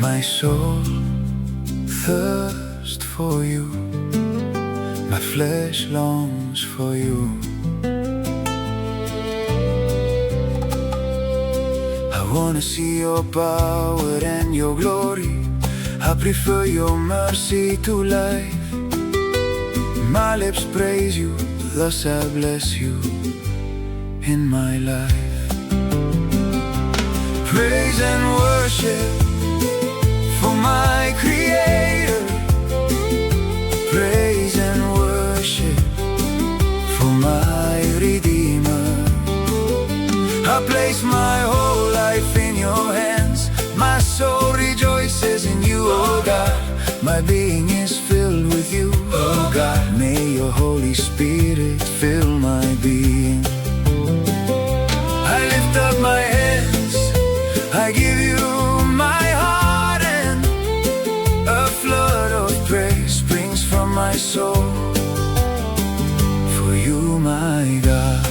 My soul thirsts for you, my flesh longs for you. I wanna see your power and your glory. I prefer your mercy to life. My lips praise you, thus I bless you in my life. Praise and worship for my Creator. Praise and worship for my Redeemer. I place my whole life in your hands. My soul rejoices in you, oh God. My being is filled with you, oh God. May your Holy Spirit fill my being. I lift up my hands, I give you my heart, and a flood of praise springs from my soul for you, my God.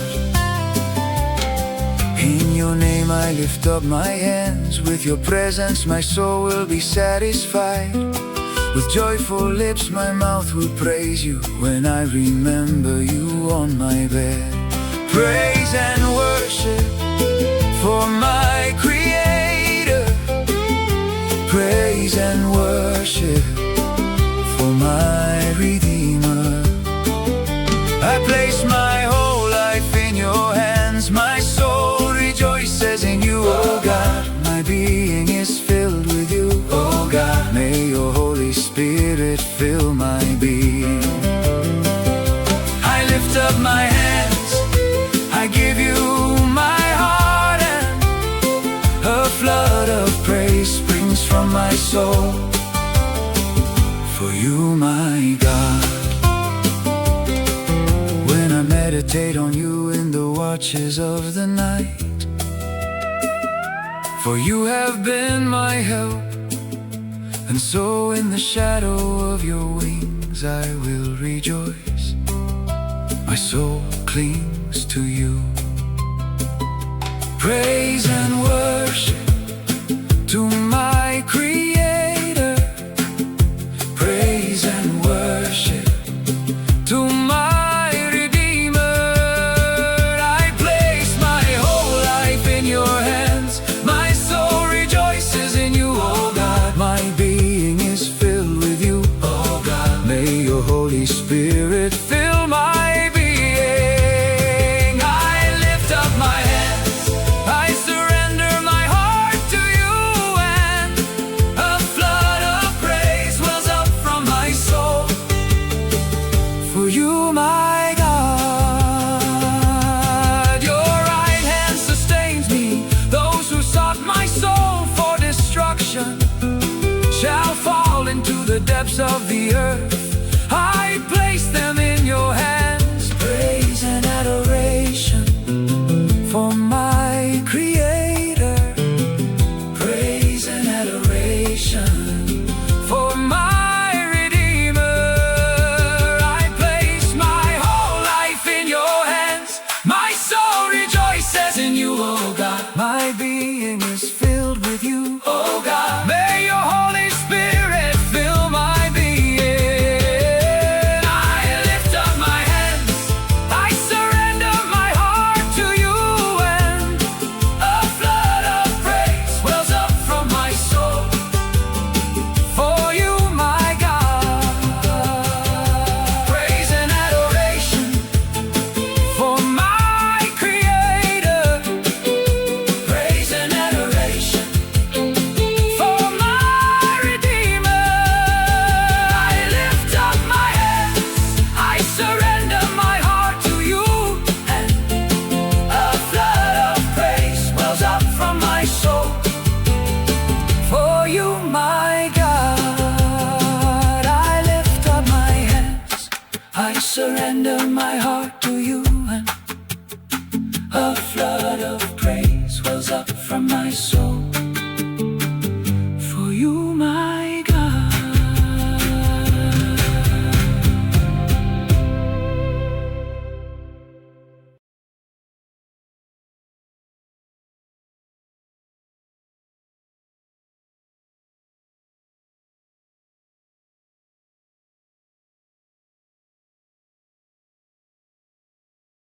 In your name I lift up my hands. With your presence my soul will be satisfied. With joyful lips my mouth will praise you when I remember you on my bed. Praise and worship for my Creator. Praise and worship for my Redeemer. I place my whole life in your hands. My soul rejoices in you, oh God. My being is filled with you, oh God. May your Holy Spirit fill my being. I lift up my hands, I give you my heart, and a flood of praise springs from my soul for you, my God. When I meditate on you in the watches of the night, for you have been my help, and so in the shadow of your wings I will rejoice. My soul clings to you. Praise and worship to my Creator. Praise and worship to my Redeemer. I place my whole life in your hands. My soul rejoices in you, oh God. My being is filled with you, oh God. May your Holy Spirit fill my being. I lift up my hands, I surrender my heart to you, and a flood of praise wells up from my soul for you, my God. Your right hand sustains me. Those who sought my soul for destruction shall fall into the depths of the earth.